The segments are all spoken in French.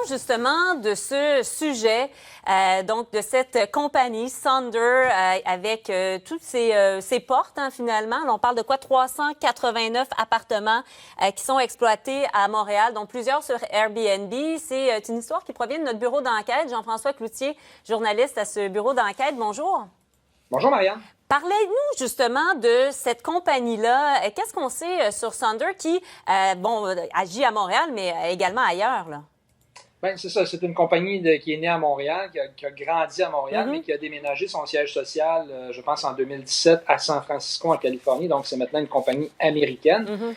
justement de ce sujet, donc de cette compagnie Sonder avec toutes ses portes finalement. Là, on parle de quoi? 389 appartements qui sont exploités à Montréal, dont plusieurs sur Airbnb. C'est une histoire qui provient de notre bureau d'enquête. Jean-François Cloutier, journaliste à ce bureau d'enquête. Bonjour. Bonjour, Marianne. Parlez-nous justement de cette compagnie-là. Qu'est-ce qu'on sait sur Sonder qui, agit à Montréal, mais également ailleurs, là? Bien, c'est ça. C'est une compagnie qui est née à Montréal, qui a grandi à Montréal, mais qui a déménagé son siège social, je pense, en 2017 à San Francisco, en Californie. Donc, c'est maintenant une compagnie américaine.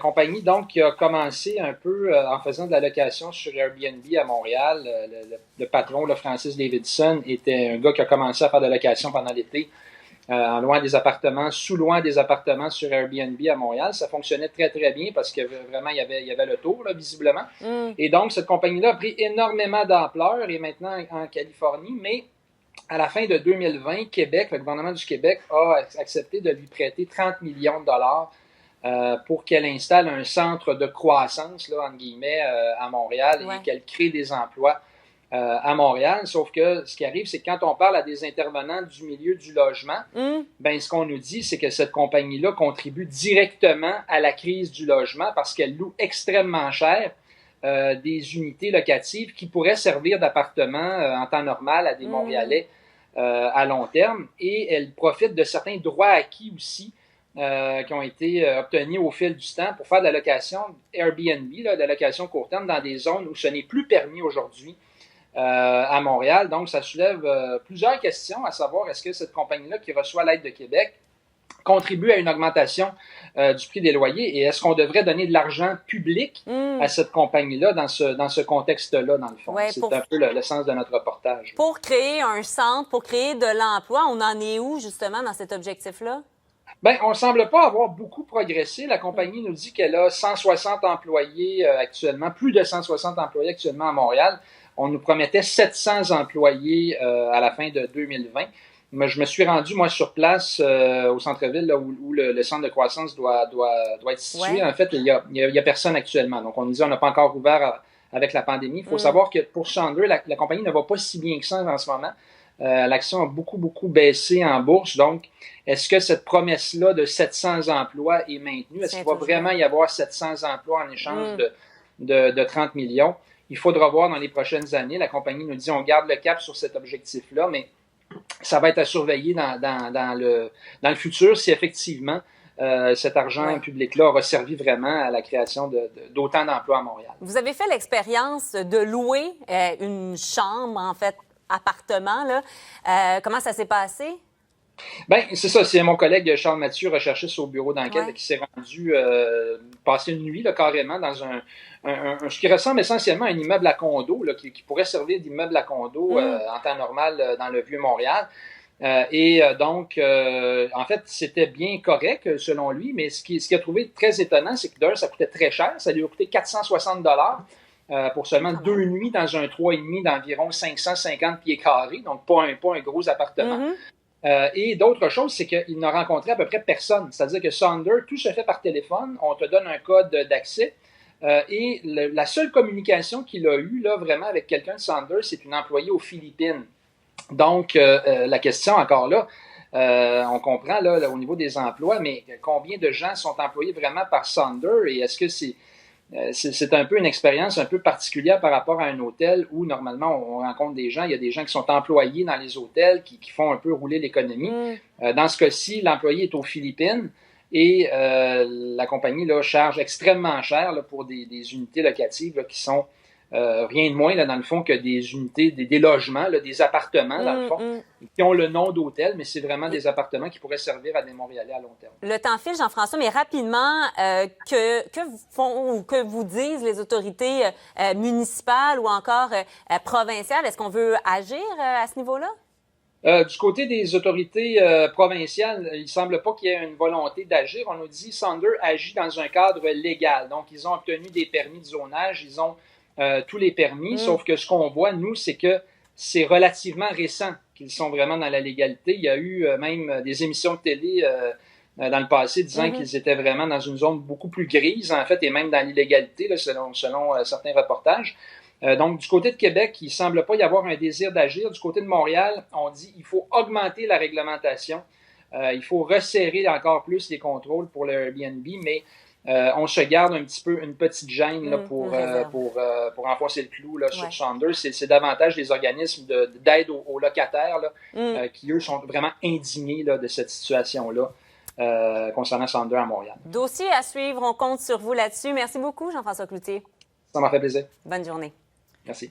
Compagnie, donc, qui a commencé un peu en faisant de la location sur Airbnb à Montréal. Le patron, le Francis Davidson, était un gars qui a commencé à faire de la location pendant l'été. En louant des appartements, sous-louant des appartements sur Airbnb à Montréal. Ça fonctionnait très, très bien parce que vraiment, il y avait le tour, là, visiblement. Et donc, cette compagnie-là a pris énormément d'ampleur et maintenant en Californie, mais à la fin de 2020, Québec, le gouvernement du Québec a accepté de lui prêter 30 millions de dollars pour qu'elle installe un centre de croissance, là, entre guillemets, à Montréal et qu'elle crée des emplois à Montréal, sauf que ce qui arrive, c'est que quand on parle à des intervenants du milieu du logement, ben ce qu'on nous dit, c'est que cette compagnie-là contribue directement à la crise du logement parce qu'elle loue extrêmement cher des unités locatives qui pourraient servir d'appartements en temps normal à des Montréalais à long terme, et elle profite de certains droits acquis aussi qui ont été obtenus au fil du temps pour faire de la location Airbnb, là, de la location court terme dans des zones où ce n'est plus permis aujourd'hui à Montréal. Donc, ça soulève plusieurs questions, à savoir, est-ce que cette compagnie-là qui reçoit l'aide de Québec contribue à une augmentation du prix des loyers, et est-ce qu'on devrait donner de l'argent public à cette compagnie-là dans ce contexte-là, dans le fond? C'est un peu le sens de notre reportage. Pour créer un centre, pour créer de l'emploi, on en est où, justement, dans cet objectif-là? Bien, on ne semble pas avoir beaucoup progressé. La compagnie nous dit qu'elle a 160 employés actuellement, plus de 160 employés actuellement à Montréal. On nous promettait 700 employés à la fin de 2020. Mais je me suis rendu, moi, sur place au centre-ville, là, où le centre de croissance doit être situé. En fait, il y a personne actuellement. Donc, on nous dit qu'on n'a pas encore ouvert avec la pandémie. Il faut savoir que pour Sonder, la compagnie ne va pas si bien que ça en ce moment. L'action a beaucoup, beaucoup baissé en bourse. Donc, est-ce que cette promesse-là de 700 emplois est maintenue? Est-ce qu'il va vraiment y avoir 700 emplois en échange de 30 millions? Il faudra voir dans les prochaines années. La compagnie nous dit on garde le cap sur cet objectif-là, mais ça va être à surveiller dans le futur si effectivement cet argent public-là aura servi vraiment à la création d'autant d'emplois à Montréal. Vous avez fait l'expérience de louer une chambre, en fait, appartement, là. Comment ça s'est passé? Bien, c'est ça. C'est mon collègue Charles Mathieu, recherchiste au bureau d'enquête, qui s'est rendu passer une nuit là, carrément dans ce qui ressemble essentiellement à un immeuble à condo, là, qui pourrait servir d'immeuble à condo en temps normal dans le Vieux-Montréal. Donc, en fait, c'était bien correct selon lui, mais ce qu'il a trouvé très étonnant, c'est que d'un, ça coûtait très cher. Ça lui a coûté 460 $ pour seulement 2 nuits dans un 3,5 d'environ 550 pieds carrés, donc pas un gros appartement. Et d'autre chose, c'est qu'il n'a rencontré à peu près personne. C'est-à-dire que Sonder, tout se fait par téléphone. On te donne un code d'accès. Et la seule communication qu'il a eue, là, vraiment, avec quelqu'un de Sonder, c'est une employée aux Philippines. Donc, la question, encore là, on comprend là, au niveau des emplois, mais combien de gens sont employés vraiment par Sonder? Et est-ce que c'est un peu une expérience un peu particulière par rapport à un hôtel où, normalement, on rencontre des gens. Il y a des gens qui sont employés dans les hôtels, qui font un peu rouler l'économie. Dans ce cas-ci, l'employé est aux Philippines et la compagnie là, charge extrêmement cher là, pour des unités locatives là, qui sont rien de moins, là, dans le fond, que des unités, des logements, là, des appartements, dans le fond, qui ont le nom d'hôtel, mais c'est vraiment des appartements qui pourraient servir à des Montréalais à long terme. Le temps file, Jean-François, mais rapidement, que vous disent les autorités municipales ou encore provinciales? Est-ce qu'on veut agir à ce niveau-là? Du côté des autorités provinciales, il ne semble pas qu'il y ait une volonté d'agir. On nous dit que Sonder agit dans un cadre légal. Donc, ils ont obtenu des permis de zonage, ils ont tous les permis, sauf que ce qu'on voit, nous, c'est que c'est relativement récent qu'ils sont vraiment dans la légalité. Il y a eu même des émissions de télé dans le passé disant qu'ils étaient vraiment dans une zone beaucoup plus grise, en fait, et même dans l'illégalité, là, selon certains reportages. Donc, du côté de Québec, il ne semble pas y avoir un désir d'agir. Du côté de Montréal, on dit qu'il faut augmenter la réglementation. Il faut resserrer encore plus les contrôles pour le Airbnb, mais on se garde un petit peu une petite gêne là, pour enfoncer le clou là, sur Sonder. C'est davantage les organismes d'aide aux locataires là, qui, eux, sont vraiment indignés là, de cette situation-là concernant Sonder à Montréal. Dossier à suivre. On compte sur vous là-dessus. Merci beaucoup, Jean-François Cloutier. Ça m'a fait plaisir. Bonne journée. Merci.